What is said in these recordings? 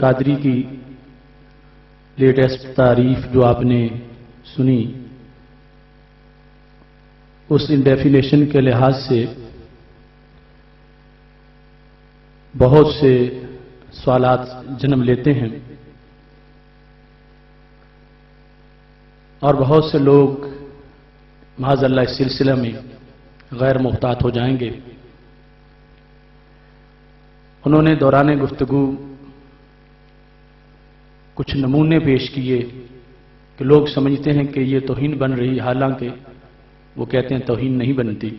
قادری کی لیٹسٹ تعریف جو آپ نے سنی، اس ڈیفینیشن کے لحاظ سے بہت سے سوالات جنم لیتے ہیں اور بہت سے لوگ معاذ اللہ اس سلسلے میں غیر محتاط ہو جائیں گے۔ انہوں نے دوران گفتگو کچھ نمونے پیش کیے کہ لوگ سمجھتے ہیں کہ یہ توہین بن رہی، حالانکہ وہ کہتے ہیں توہین نہیں بنتی۔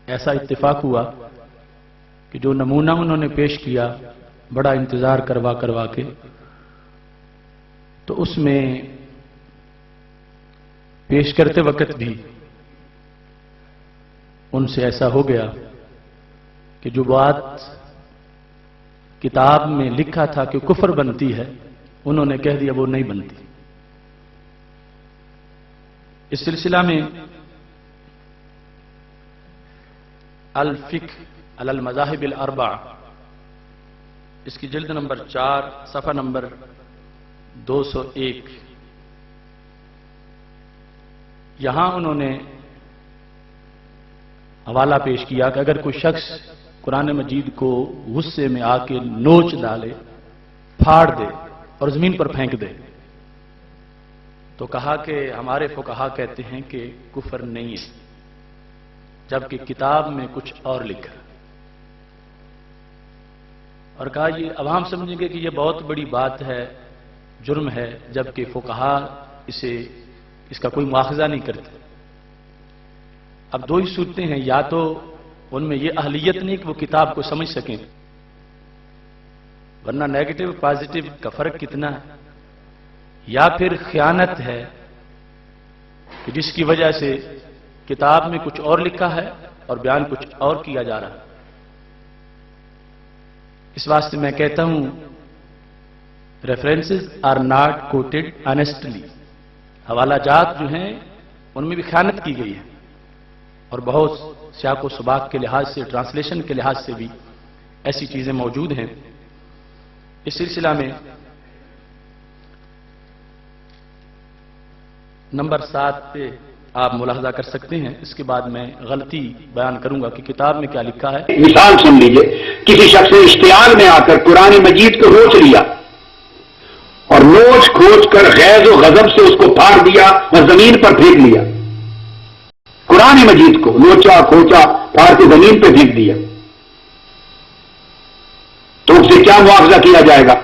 ایسا اتفاق ہوا کہ جو نمونہ انہوں نے پیش کیا بڑا انتظار کروا کے، تو اس میں پیش کرتے وقت بھی ان سے ایسا ہو گیا کہ جو بات کتاب میں لکھا تھا کہ کفر بنتی ہے، انہوں نے کہہ دیا وہ نہیں بنتی۔ اس سلسلہ میں الفقہ علی المذاہب الاربع، اس کی جلد نمبر 4 صفحہ نمبر 201، یہاں انہوں نے حوالہ پیش کیا کہ اگر کوئی شخص قرآن مجید کو غصے میں آ کے نوچ ڈالے، پھاڑ دے اور زمین پر پھینک دے، تو کہا کہ ہمارے فقہا کہتے ہیں کہ کفر نہیں ہے، جبکہ کتاب میں کچھ اور لکھا، اور کہا یہ عوام سمجھیں گے کہ یہ بہت بڑی بات ہے، جرم ہے، جبکہ فقہا اس کا کوئی مواخذہ نہیں کرتے۔ اب دو ہی صورتیں ہیں، یا تو ان میں یہ اہلیت نہیں کہ وہ کتاب کو سمجھ سکیں، ورنہ نیگیٹو پازیٹو کا فرق کتنا ہے، یا پھر خیانت ہے کہ جس کی وجہ سے کتاب میں کچھ اور لکھا ہے اور بیان کچھ اور کیا جا رہا ہے۔ اس واسطے میں کہتا ہوں references are not quoted honestly, حوالہ جات جو ہیں ان میں بھی خیانت کی گئی ہے، اور بہت سیاق و سباق کے لحاظ سے، ٹرانسلیشن کے لحاظ سے بھی ایسی چیزیں موجود ہیں۔ اس سلسلہ میں نمبر 7 پہ آپ ملاحظہ کر سکتے ہیں، اس کے بعد میں غلطی بیان کروں گا کہ کتاب میں کیا لکھا ہے۔ مثال سن لیجئے، کسی شخص نے اشتعال میں آ کر قرآن مجید کو نوچ لیا اور نوچ کھوچ کر غیظ و غضب سے اس کو پھاڑ دیا اور زمین پر پھینک لیا۔ قرآن مجید کو نوچا کھوچا پھاڑ کے زمین پہ پھینک دیا، تو اس سے کیا مواخذہ کیا جائے گا؟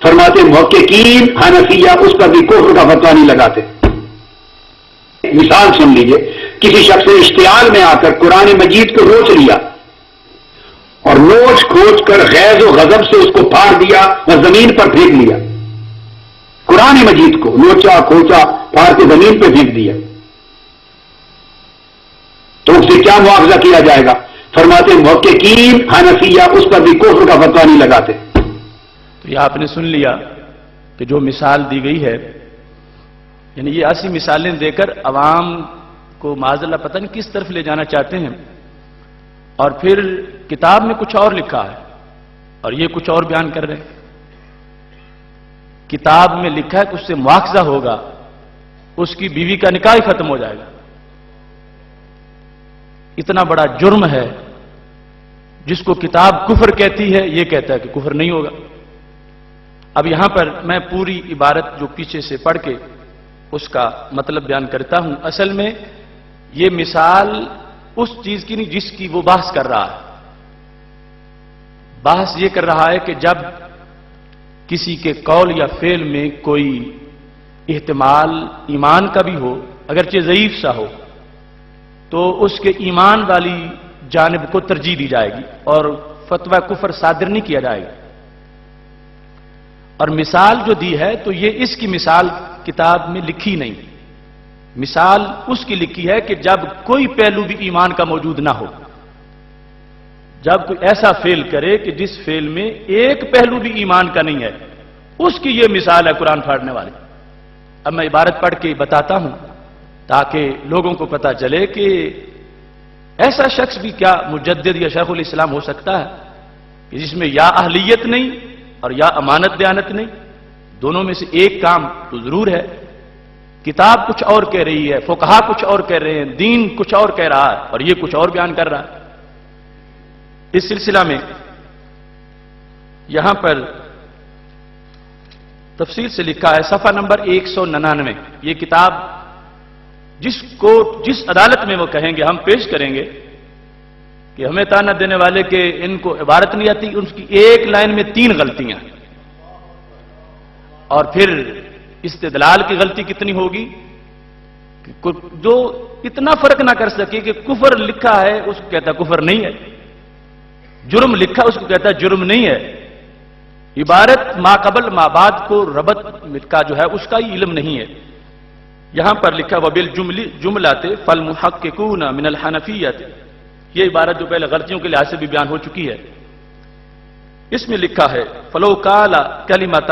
فرماتے محققین حنفیہ اس پر بھی کفر کا فتویٰ نہیں لگاتے۔ مثال سن لیجئے، کسی شخص نے اشتعال میں آ کر قرآن مجید کو نوچ لیا اور نوچ کھوچ کر غیظ و غضب سے اس کو پھاڑ دیا اور زمین پر پھینک لیا۔ قرآن مجید کو نوچا کھوچا پھاڑ کے زمین پہ پھینک دیا، تو اس سے کیا مواخذہ کیا جائے گا؟ فرماتے محققین حنفیہ اس پر بھی کفر کا فتویٰ نہیں لگاتے۔ تو یہ آپ نے سن لیا کہ جو مثال دی گئی ہے، یعنی یہ ایسی مثالیں دے کر عوام کو معاذ اللہ پتہ نہیں کس طرف لے جانا چاہتے ہیں، اور پھر کتاب میں کچھ اور لکھا ہے اور یہ کچھ اور بیان کر رہے ہیں۔ کتاب میں لکھا ہے کہ اس سے مواخذہ ہوگا، اس کی بیوی کا نکاح ہی ختم ہو جائے گا۔ اتنا بڑا جرم ہے، جس کو کتاب کفر کہتی ہے یہ کہتا ہے کہ کفر نہیں ہوگا۔ اب یہاں پر میں پوری عبارت جو پیچھے سے پڑھ کے اس کا مطلب بیان کرتا ہوں۔ اصل میں یہ مثال اس چیز کی نہیں جس کی وہ بحث کر رہا ہے۔ بحث یہ کر رہا ہے کہ جب کسی کے قول یا فعل میں کوئی احتمال ایمان کا بھی ہو، اگرچہ ضعیف سا ہو، تو اس کے ایمان والی جانب کو ترجیح دی جائے گی اور فتویٰ کفر صادر نہیں کیا جائے گا۔ اور مثال جو دی ہے تو یہ اس کی مثال کتاب میں لکھی نہیں، مثال اس کی لکھی ہے کہ جب کوئی پہلو بھی ایمان کا موجود نہ ہو، جب کوئی ایسا فعل کرے کہ جس فعل میں ایک پہلو بھی ایمان کا نہیں ہے، اس کی یہ مثال ہے قرآن پھاڑنے والی۔ اب میں عبارت پڑھ کے بتاتا ہوں تاکہ لوگوں کو پتہ چلے کہ ایسا شخص بھی کیا مجدد یا شیخ الاسلام ہو سکتا ہے کہ جس میں یا اہلیت نہیں اور یا امانت دیانت نہیں، دونوں میں سے ایک کام تو ضرور ہے۔ کتاب کچھ اور کہہ رہی ہے، فقہا کچھ اور کہہ رہے ہیں، دین کچھ اور کہہ رہا ہے، اور یہ کچھ اور بیان کر رہا ہے۔ اس سلسلہ میں یہاں پر تفصیل سے لکھا ہے، صفحہ نمبر 199، یہ کتاب جس عدالت میں وہ کہیں گے، ہم پیش کریں گے کہ ہمیں تانا دینے والے کہ ان کو عبارت نہیں آتی، ان کی ایک لائن میں 3 غلطیاں، اور پھر استدلال کی غلطی کتنی ہوگی کہ جو اتنا فرق نہ کر سکے کہ کفر لکھا ہے اس کو کہتا کفر نہیں ہے، جرم لکھا اس کو کہتا جرم نہیں ہے، عبارت ما قبل ما بعد کو ربط کا جو ہے اس کا ہی علم نہیں ہے۔ یہاں پر لکھا وبالجملۃ فالمحققون من الحنفیۃ، یہ عبارت جو پہلے غلطیوں کے لحاظ سے بھی بیان ہو چکی ہے۔ اس میں لکھا ہے فلو قال کلمۃ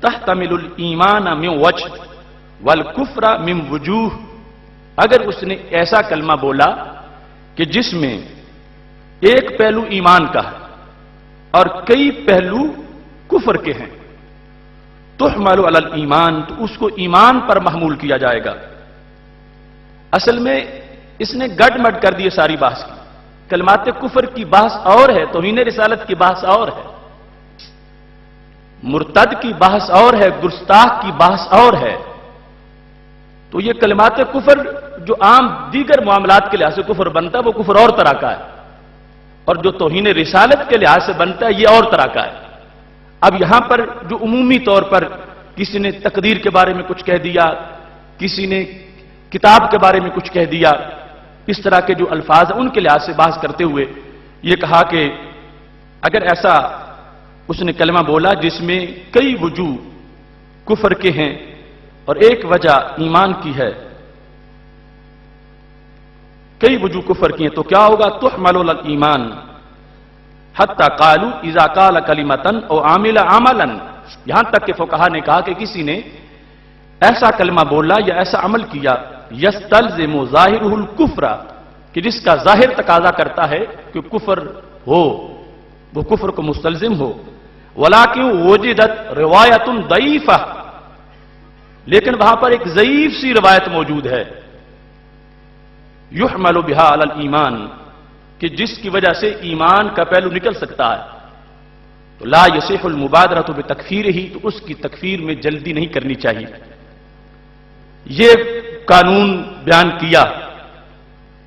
تحتمل الایمان من وجہ والکفر من وجوہ، اگر اس نے ایسا کلمہ بولا کہ جس میں ایک پہلو ایمان کا ہے اور کئی پہلو کفر کے ہیں، تحمل علی الایمان، تو اس کو ایمان پر محمول کیا جائے گا۔ اصل میں اس نے گڈ مڈ کر دی ساری بحث کی، کلمات کفر کی بحث اور ہے، توہین رسالت کی بحث اور ہے، مرتد کی بحث اور ہے، گستاخ کی بحث اور ہے۔ تو یہ کلمات کفر جو عام دیگر معاملات کے لحاظ سے کفر بنتا ہے وہ کفر اور طرح کا ہے، اور جو توہین رسالت کے لحاظ سے بنتا ہے یہ اور طرح کا ہے۔ اب یہاں پر جو عمومی طور پر کسی نے تقدیر کے بارے میں کچھ کہہ دیا، کسی نے کتاب کے بارے میں کچھ کہہ دیا، اس طرح کے جو الفاظ ہیں ان کے لحاظ سے بحث کرتے ہوئے یہ کہا کہ اگر ایسا اس نے کلمہ بولا جس میں کئی وجوہ کفر کے ہیں اور ایک وجہ ایمان کی ہے، کئی وجوہ کفر کی ہیں، تو کیا ہوگا؟ تحمل علی الایمان حتی قالوا اذا قال کلمۃ او عامل عملا، یہاں تک کہ فقہا نے کہا کہ کسی نے ایسا کلمہ بولا یا ایسا عمل کیا یستلزم ظاہرہ الکفر، کہ جس کا ظاہر تقاضا کرتا ہے کہ کفر ہو، وہ کفر کو مستلزم ہو، ولکن وجدت روایت ضعیفہ، لیکن وہاں پر ایک ضعیف سی روایت موجود ہے، یحمل بہا علی الایمان، کہ جس کی وجہ سے ایمان کا پہلو نکل سکتا ہے، تو لا یصح المبادرۃ بتکفیرہ، تو اس کی تکفیر میں جلدی نہیں کرنی چاہیے۔ یہ قانون بیان کیا،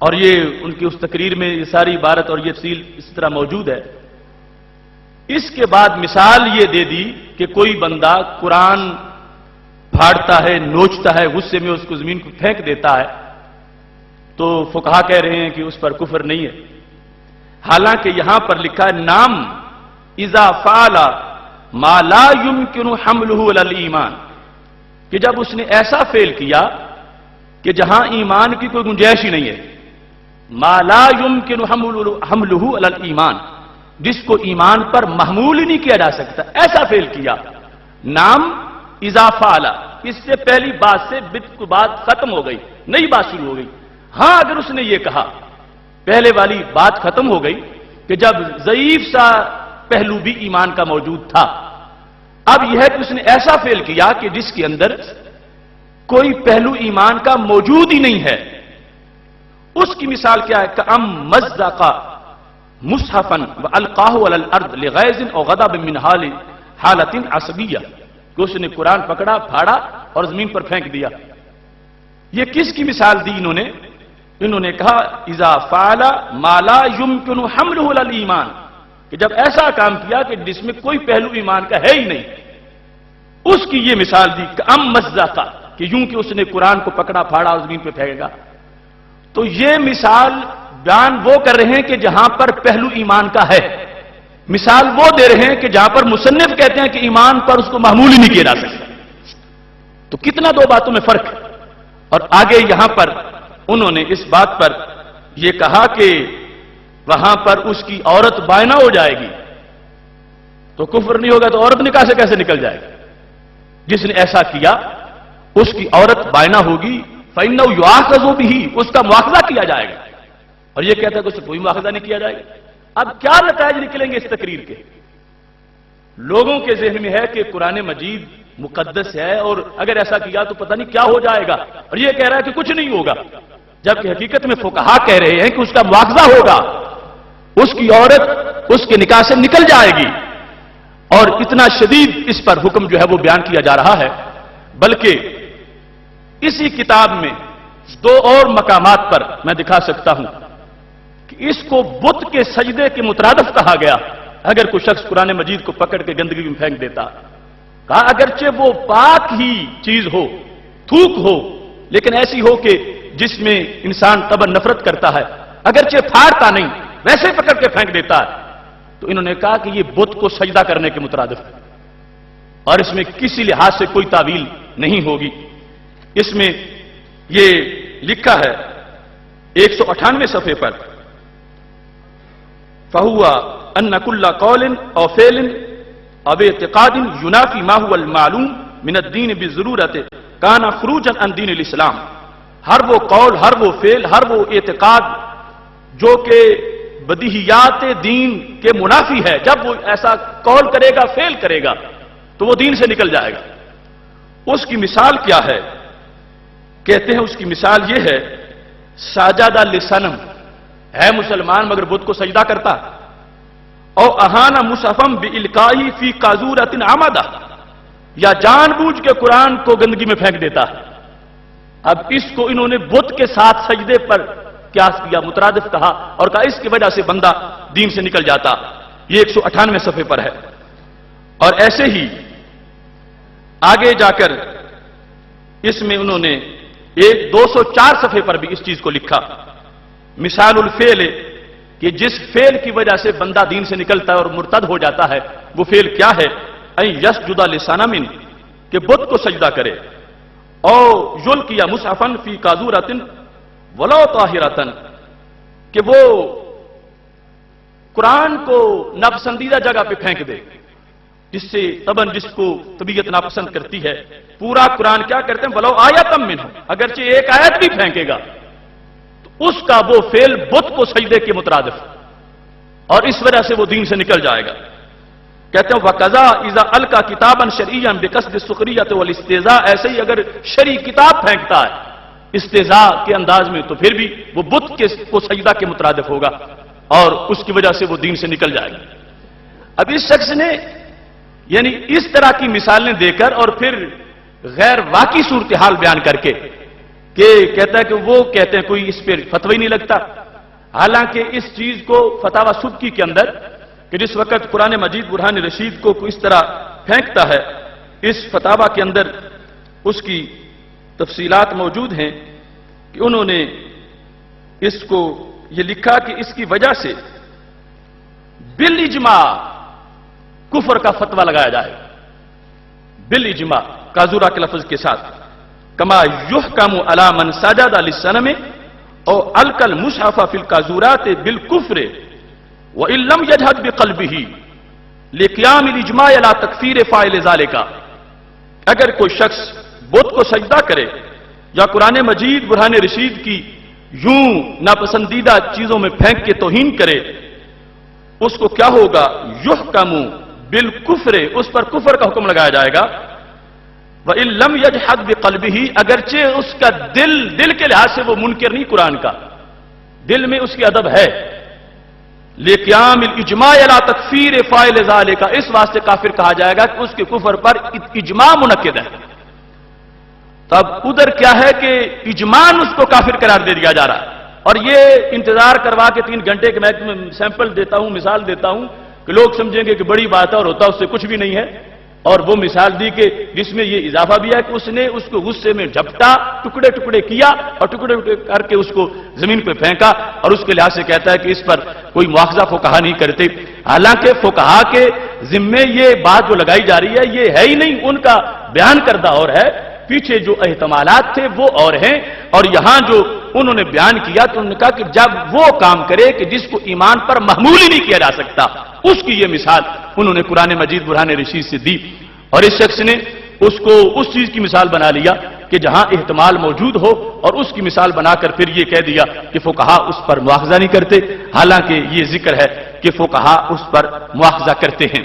اور یہ ان کی اس تقریر میں یہ ساری عبارت اور یہ تفصیل اس طرح موجود ہے۔ اس کے بعد مثال یہ دے دی کہ کوئی بندہ قرآن پھاڑتا ہے، نوچتا ہے، غصے میں اس کو زمین کو پھینک دیتا ہے، تو فقہا کہہ رہے ہیں کہ اس پر کفر نہیں ہے، حالانکہ یہاں پر لکھا ہے نام اذا فعل ما لا يمكن حمله علی الایمان، کہ جب اس نے ایسا فعل کیا کہ جہاں ایمان کی کوئی گنجائش ہی نہیں ہے، ما لا يمكن حمله علی الایمان، جس کو ایمان پر محمول ہی نہیں کیا جا سکتا، ایسا فعل کیا، نام اذا فعل، اس سے پہلی بات سے بت کو بات ختم ہو گئی، نئی بات شروع ہو گئی۔ ہاں اگر اس نے یہ کہا، پہلے والی بات ختم ہو گئی کہ جب ضعیف سا پہلو بھی ایمان کا موجود تھا، اب یہ ہے کہ اس نے ایسا فعل کیا کہ جس کے اندر کوئی پہلو ایمان کا موجود ہی نہیں ہے، اس کی مثال کیا ہے؟ کأم مزق مصحفا والقاہ علی الارض لغیظ او غضب من حالت عصبیہ، کہ اس نے قرآن پکڑا، پھاڑا اور زمین پر پھینک دیا۔ یہ کس کی مثال دی انہوں نے کہا اذا فعل ما لا يمكن حمله علی الایمان، کہ جب ایسا کام کیا کہ جس میں کوئی پہلو ایمان کا ہے ہی نہیں، اس کی یہ مثال دی کأم مزق، کہ یوں کہ اس نے قرآن کو پکڑا، پھاڑا اور زمین پہ پھینکے گا۔ تو یہ مثال بیان وہ کر رہے ہیں کہ جہاں پر پہلو ایمان کا ہے، مثال وہ دے رہے ہیں کہ جہاں پر مصنف کہتے ہیں کہ ایمان پر اس کو محمول ہی نہیں کیا جا سکتا۔ تو کتنا دو باتوں میں فرق ہے۔ اور آگے یہاں پر انہوں نے اس بات پر یہ کہا کہ وہاں پر اس کی عورت بائنا ہو جائے گی تو کفر نہیں ہوگا، تو عورت نکاح سے کیسے نکل جائے گا؟ جس نے ایسا کیا اس کی عورت بائنا ہوگی، فإنه يؤاخذ به، اس کا مواخذہ کیا جائے گا، اور یہ کہتا ہے کہ اس سے کوئی مواخذہ نہیں کیا جائے گا۔ اب کیا نتائج نکلیں گے اس تقریر کے؟ لوگوں کے ذہن میں ہے کہ قرآن مجید مقدس ہے اور اگر ایسا کیا تو پتہ نہیں کیا ہو جائے گا، اور یہ کہہ رہا ہے کہ کچھ نہیں ہوگا، جبکہ حقیقت میں فقہا کہہ رہے ہیں کہ اس کا مواخذہ ہوگا، اس کی عورت اس کے نکاح سے نکل جائے گی، اور اتنا شدید اس پر حکم جو ہے وہ بیان کیا جا رہا ہے۔ بلکہ اسی کتاب میں دو اور مقامات پر میں دکھا سکتا ہوں کہ اس کو بت کے سجدے کے مترادف کہا گیا۔ اگر کوئی شخص قرآن مجید کو پکڑ کے گندگی میں پھینک دیتا، کہا اگرچہ وہ پاک ہی چیز ہو، تھوک ہو، لیکن ایسی ہو کہ جس میں انسان طبعاً نفرت کرتا ہے، اگرچہ پھاڑتا نہیں، ویسے پکڑ کے پھینک دیتا ہے، تو انہوں نے کہا کہ یہ بت کو سجدہ کرنے کے مترادف ہے، اور اس میں کسی لحاظ سے کوئی تعویل نہیں ہوگی۔ اس میں یہ لکھا ہے 198 صفحے پر، فَهُوَ أَنَّ كُلَّ قَوْلٍ أَوْ فِعْلٍ أَوْ اعْتِقَادٍ يُنَافِي مَا هُوَ الْمَعْلُومُ مِنَ الدِّينِ بِالضَّرُورَةِ كَانَ خُرُوجًا عَنْ دِينِ الْإِسْلَامِ۔ ہر وہ قول، ہر وہ فعل، ہر وہ اعتقاد جو کہ بدیہیات دین کے منافی ہے، جب وہ ایسا قول کرے گا، فعل کرے گا، تو وہ دین سے نکل جائے گا۔ اس کی مثال کیا ہے؟ کہتے ہیں اس کی مثال یہ ہے، ساجدہ لصنم ہے مسلمان مگر بت کو سجدہ کرتا، اور اہانہ مصحفم بالقائی فی قاذورۃ عمدہ، یا جان بوجھ کے قرآن کو گندگی میں پھینک دیتا ہے۔ اب اس کو انہوں نے بت کے ساتھ سجدے پر قیاس کیا، مترادف کہا، اور کہا اس کی وجہ سے بندہ دین سے نکل جاتا۔ یہ 198 صفحے پر ہے۔ اور ایسے ہی آگے جا کر اس میں انہوں نے 204 صفحے پر بھی اس چیز کو لکھا، مثال الفعل، کہ جس فعل کی وجہ سے بندہ دین سے نکلتا ہے اور مرتد ہو جاتا ہے، وہ فعل کیا ہے؟ ان یسجد لصنم، کہ بت کو سجدہ کرے، او یلقی مصحفا فی قاذورۃ ولو طاہرۃ، کہ وہ قرآن کو ناپسندیدہ جگہ پہ پھینک دے، جس سے طبعاً جس کو طبیعت ناپسند کرتی ہے، پورا قرآن کیا کرتے ہیں، ولو آیۃ منہ، اگرچہ ایک آیت بھی پھینکے گا تو اس کا وہ فعل بت کو سجدے کے مترادف، اور اس وجہ سے وہ دین سے نکل جائے گا۔ کہتے ہیں وَقَضَا اِذَا أَلْقَى كِتَابًا شَرْعِيًّا بِقَصْدِ السُّخْرِيَّةِ وَالِاسْتِهْزَاءِ، ایسے ہی اگر شرعی کتاب پھینکتا ہے استہزاء کے انداز میں، تو پھر بھی وہ بت کو سجدہ کے مترادف ہوگا، اور اس کی وجہ سے وہ دین سے نکل جائے گا۔ اب اس شخص نے یعنی اس طرح کی مثالیں دے کر اور پھر غیر واقعی صورتحال بیان کر کے کہ کہتا ہے کہ وہ کہتے ہیں کوئی اس پہ فتوی نہیں لگتا، حالانکہ اس چیز کو فتاوی سبکی کے اندر کہ جس وقت قرآن مجید برہان رشید کو اس طرح پھینکتا ہے، اس فتاوی کے اندر اس کی تفصیلات موجود ہیں کہ انہوں نے اس کو یہ لکھا کہ اس کی وجہ سے بالاجماع کفر کا فتویٰ لگایا جائے، بالاجماع قاذورہ کے لفظ کے ساتھ، کما یحکم علی من سجد للصنم او القى المصحف فی القاذورات بالکفر وان لم یجحد بقلبه لقیام الاجماع علی تکفیر فاعل ذلك۔ اگر کوئی شخص بت کو سجدہ کرے یا قرآن مجید برہان رشید کی یوں ناپسندیدہ چیزوں میں پھینک کے توہین کرے، اس کو کیا ہوگا؟ یحکم بالکفر، اس پر کفر کا حکم لگایا جائے گا، وَإِن لَمْ يَجْحَدْ بِقَلْبِهِ، اگرچہ اس کا دل کے لحاظ سے وہ منکر نہیں قرآن کا، دل میں اس کی ادب ہے، لِقِيَامِ الْإِجْمَاعِ عَلَى تَكْفِيرِ فَاعِلِ ذَلِكَ، اس واسطے کافر کہا جائے گا کہ اس کے کفر پر اجماع منعقد ہے۔ تب ادھر کیا ہے کہ اجماع اس کو کافر قرار دے دیا جا رہا ہے، اور یہ انتظار کروا کے 3 گھنٹے کے میں سیمپل دیتا ہوں، مثال دیتا ہوں کہ لوگ سمجھیں گے کہ بڑی بات ہے اور ہوتا اس سے کچھ بھی نہیں ہے، اور وہ مثال دی کہ جس میں یہ اضافہ بھی ہے کہ اس نے اس کو غصے میں جھپٹا، ٹکڑے ٹکڑے کیا اور ٹکڑے ٹکڑے کر کے اس کو زمین پہ پھینکا، اور اس کے لحاظ سے کہتا ہے کہ اس پر کوئی مواخذہ فقہا نہیں کرتے، حالانکہ فقہا کے ذمے یہ بات جو لگائی جا رہی ہے یہ ہے ہی نہیں، ان کا بیان کردہ اور ہے، پیچھے جو احتمالات تھے وہ اور ہیں، اور یہاں جو انہوں نے بیان کیا تو انہوں نے کہا کہ جب وہ کام کرے کہ جس کو ایمان پر محمول ہی نہیں کیا جا سکتا، اس کی یہ مثال انہوں نے قرآن مجید برہان رشید سے دی، اور اس شخص نے اس کو اس چیز کی مثال بنا لیا کہ جہاں احتمال موجود ہو، اور اس کی مثال بنا کر پھر یہ کہہ دیا کہ فقہا اس پر مواخذہ نہیں کرتے، حالانکہ یہ ذکر ہے کہ فقہا اس پر مواخذہ کرتے ہیں۔